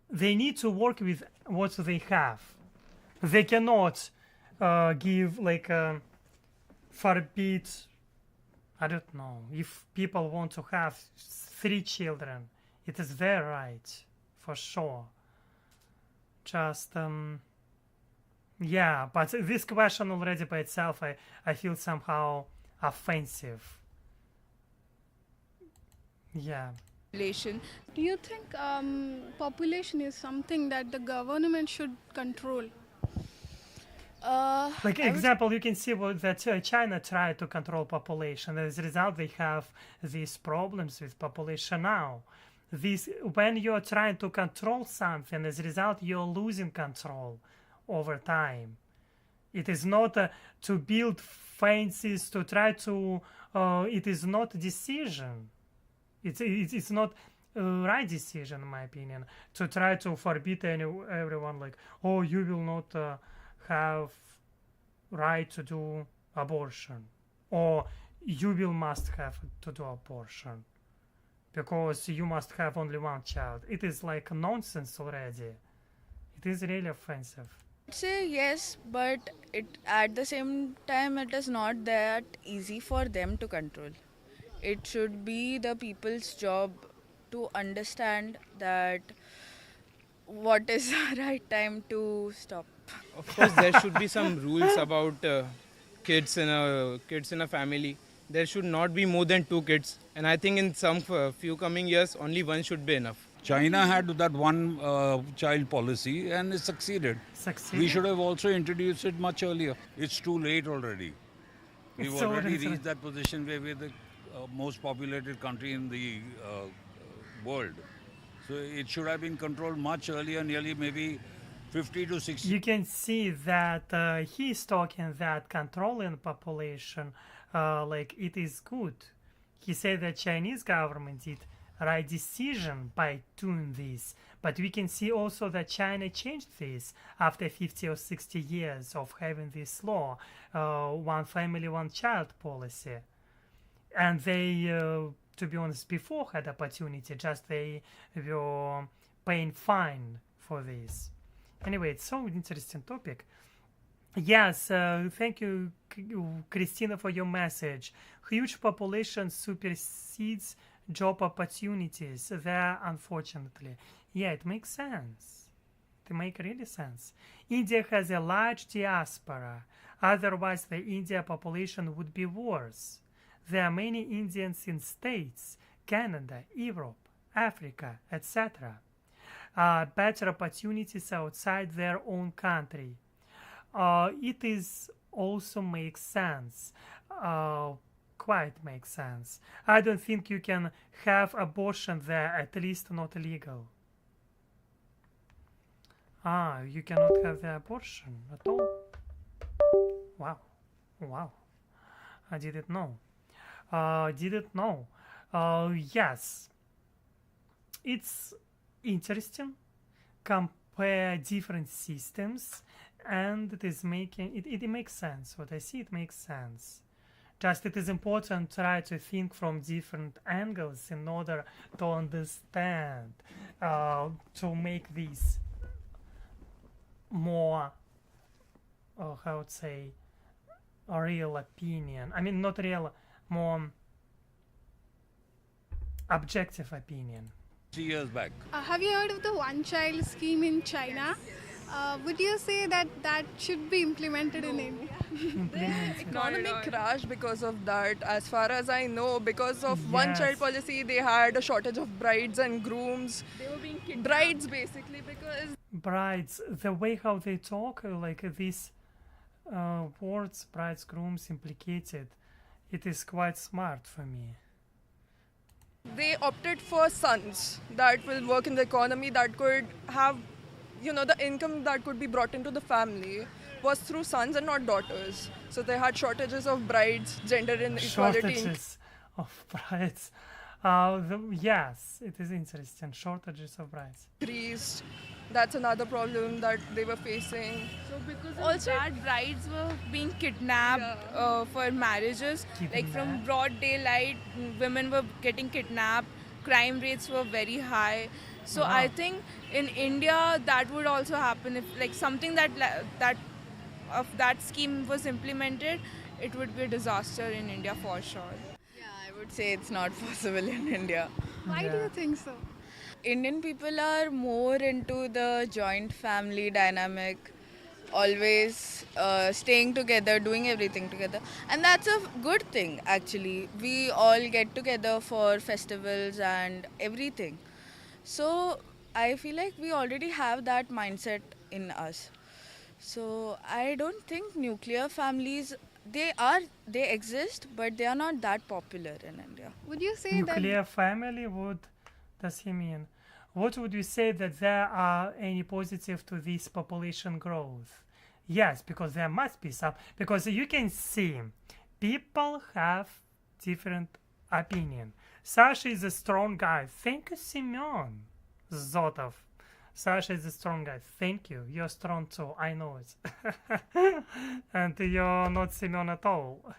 S1: they need to work with what they have. They cannot give forbid, I don't know, if people want to have 3 children, it is their right, for sure. Just, yeah, but this question already by itself, I feel somehow offensive. Yeah.
S4: Do you think population is something that the government should control?
S1: Example, you can see that China tried to control population. As a result, they have these problems with population now. When you're trying to control something, as a result, you're losing control over time. It is not to build fences, to try to... it is not a decision. It's not a right decision, in my opinion, to try to forbid everyone, like, oh, you will not have right to do abortion, or you must have to do abortion because you must have only one child. It is like nonsense already. It is really offensive.
S9: I'd say yes, but at the same time it is not that easy for them to control. It should be the people's job to understand that what is the right time to stop.
S11: Of course, there should be some rules about kids in a family. There should not be more than 2 kids, and I think in some few coming years, only 1 should be enough.
S3: China had that one child policy and it succeeded. We should have also introduced it much earlier. It's too late already. We've already reached that position where we're the most populated country in the world. So it should have been controlled much earlier, nearly maybe 50 to 60.
S1: You can see that he's talking that controlling population, it is good. He said that Chinese government did right decision by doing this, but we can see also that China changed this after 50 or 60 years of having this law, one family, one child policy. And they, to be honest, before had opportunity, just they were paying fine for this. Anyway, it's so interesting topic. Yes, thank you, Christina, for your message. Huge population supersedes job opportunities there, unfortunately. Yeah, it makes sense. It makes really sense. India has a large diaspora. Otherwise, the India population would be worse. There are many Indians in States, Canada, Europe, Africa, etc. Better opportunities outside their own country. It is also makes sense. Quite makes sense. I don't think you can have abortion there, at least not legal. You cannot have the abortion at all. Wow. Wow. I didn't know. Didn't know. Yes. It's interesting. Compare different systems, and it is making it makes sense. What I see, it makes sense. Just it is important to try to think from different angles in order to understand, to make this more, how to say, a real opinion. I mean, not real, more objective opinion.
S3: 3 years back.
S4: Have you heard of the one-child scheme in China? Would you say that that should be implemented in India?
S12: Economy crashed because of that. As far as I know, because of one-child policy, they had a shortage of brides and grooms.
S13: They were being kidnapped.
S12: Brides, basically, because
S1: Brides, the way how they talk, like these words, brides, grooms, implicated, it is quite smart for me.
S12: they opted for sons that will work in the economy, that could have, the income that could be brought into the family was through sons and not daughters. So they had shortages of brides, gender inequality.
S1: Shortages of brides. Yes, it is interesting. Shortages of brides.
S12: Increased. That's another problem that they were facing.
S13: So because of that, brides were being kidnapped for marriages. Like from broad daylight, women were getting kidnapped. Crime rates were very high. So I think in India that would also happen if like something that scheme was implemented, it would be a disaster in India for sure.
S9: Yeah, I would say it's not possible in India.
S4: Why do you think so?
S9: Indian people are more into the joint family dynamic, always staying together, doing everything together. And that's a good thing actually. We all get together for festivals and everything. So I feel like we already have that mindset in us. So I don't think nuclear families, they exist, but they are not that popular in India.
S4: Would you say
S1: Nuclear family, what does he mean? What would you say that there are any positive to this population growth? Yes, because there must be some, because you can see people have different opinion. Sasha is a strong guy. Thank you, Semyon Zotov. Sasha is a strong guy. Thank you. You're strong too. I know it. And you're not Semyon at all.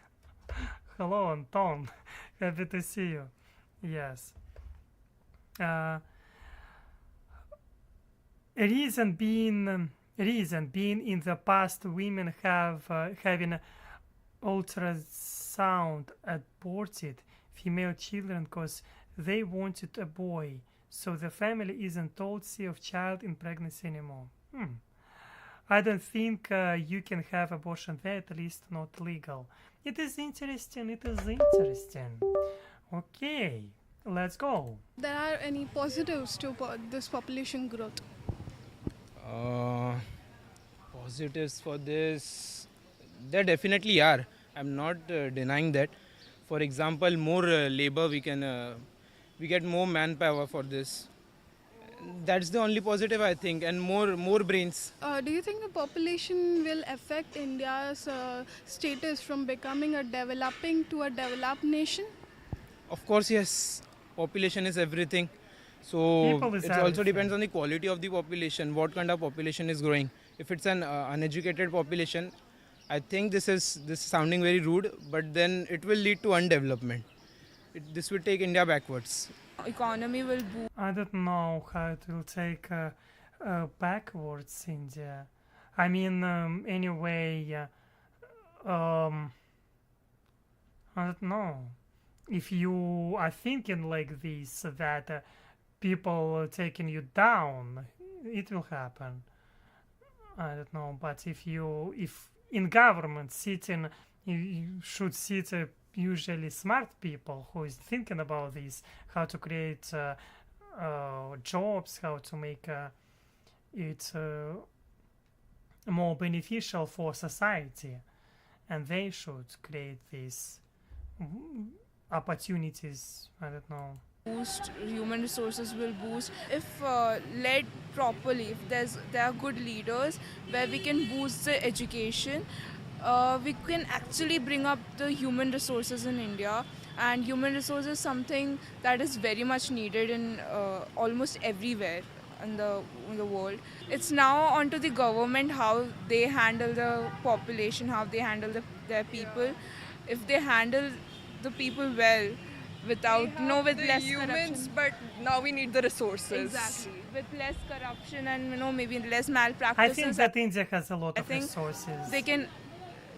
S1: Hello, Anton. Happy to see you. Yes. Reason being in the past, women have having ultrasound aborted female children because they wanted a boy, so the family isn't told see of child in pregnancy anymore. I don't think you can have abortion there, at least not legal. It is interesting. Okay, let's go.
S4: there are any positives to this population growth?
S11: Positives for this, there definitely are. I'm not denying that. For example, more labor we get more manpower for this. That's the only positive I think, and more brains.
S4: Do you think the population will affect India's status from becoming a developing to a developed nation?
S11: Of course, yes. Population is everything. So
S1: People is
S11: it also
S1: everything.
S11: depends on the quality of the population, what kind of population is growing. If it's an uneducated population, I think this is sounding very rude, but then it will lead to undevelopment. This will take India backwards.
S13: Economy will boom.
S1: I don't know how it will take backwards India. I mean, anyway, I don't know. If you are thinking like this, that people taking you down, it will happen. I don't know, but if in government sitting, you should sit usually smart people who is thinking about this, how to create jobs, how to make it more beneficial for society, and they should create these opportunities. I don't know.
S13: Boost human resources will boost if led properly. If there are good leaders where we can boost the education, we can actually bring up the human resources in India. And human resources is something that is very much needed in almost everywhere in the world. It's now onto the government how they handle the population, how they handle their people. If they handle the people well, without with less
S12: humans,
S13: corruption.
S12: but now we need the resources.
S13: Exactly, with less corruption and maybe less
S1: I
S13: malpractices.
S1: think that India has a lot
S13: I
S1: of
S13: think
S1: resources.
S13: they can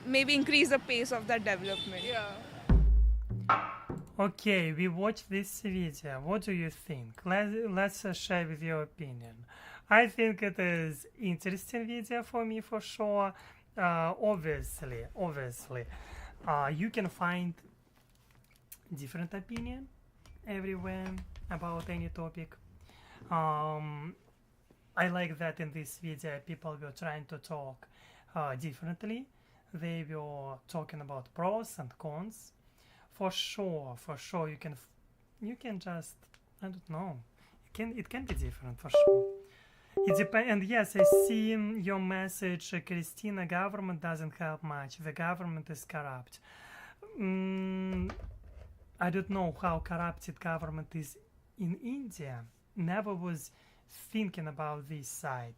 S13: maybe increase the pace of that development.
S12: Yeah.
S1: Okay, we watched this video. What do you think? Let's share with your opinion. I think it is interesting video for me for sure. Obviously, you can find different opinion everywhere about any topic. I like that in this video people were trying to talk differently. They were talking about pros and cons. For sure, you can just, I don't know. It can be different for sure. It depends. And yes, I see your message, Christina. Government doesn't help much. The government is corrupt. I don't know how corrupted government is in India. Never was thinking about this side.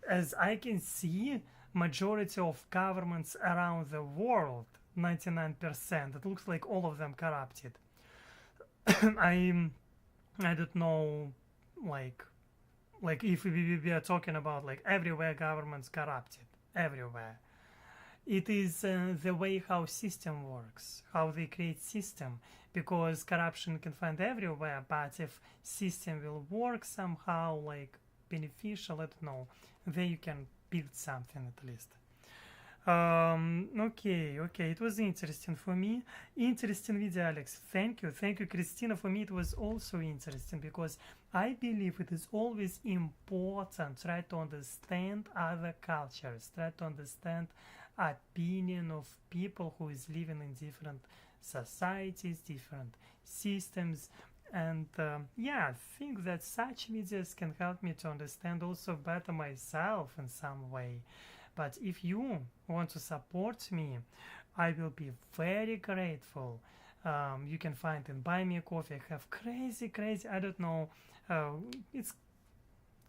S1: As I can see, majority of governments around the world, 99%, it looks like all of them corrupted. I don't know, like if we are talking about like everywhere government's corrupted, everywhere. It is the way how system works, how they create system, because corruption you can find everywhere, but if system will work somehow like beneficial, I don't know, then you can build something at least. Okay, it was interesting for me. Interesting video, Alex. Thank you, Christina. For me, it was also interesting because I believe it is always important try to understand other cultures, try to understand opinion of people who is living in different societies, different systems, and I think that such videos can help me to understand also better myself in some way. But if you want to support me, I will be very grateful. You can find in Buy Me a Coffee. I have crazy, I don't know, it's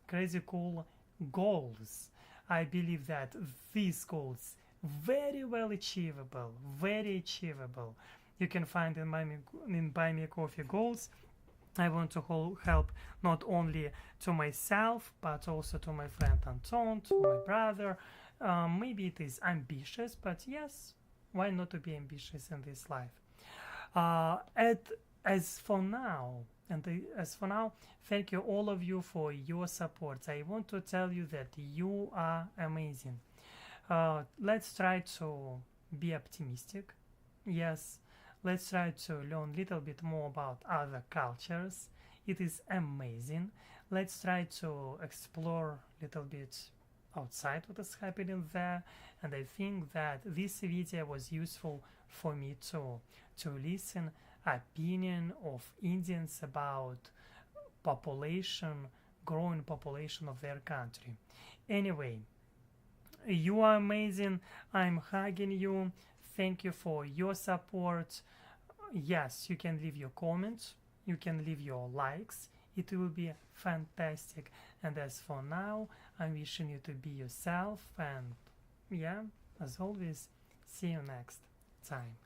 S1: crazy cool goals. I believe that these goals very well achievable, very achievable. You can find in Buy Me a Coffee goals. I want to help not only to myself, but also to my friend Anton, to my brother. Maybe it is ambitious, but yes, why not to be ambitious in this life? As for now, thank you all of you for your support. I want to tell you that you are amazing. Let's try to be optimistic. Yes, let's try to learn a little bit more about other cultures. It is amazing. Let's try to explore a little bit outside what is happening there, and I think that this video was useful for me to listen opinion of Indians about growing population of their country. Anyway, you are amazing. I'm hugging you. Thank you for your support. Yes, you can leave your comments, you can leave your likes. It will be fantastic. And as for now, I'm wishing you to be yourself, and as always, see you next time.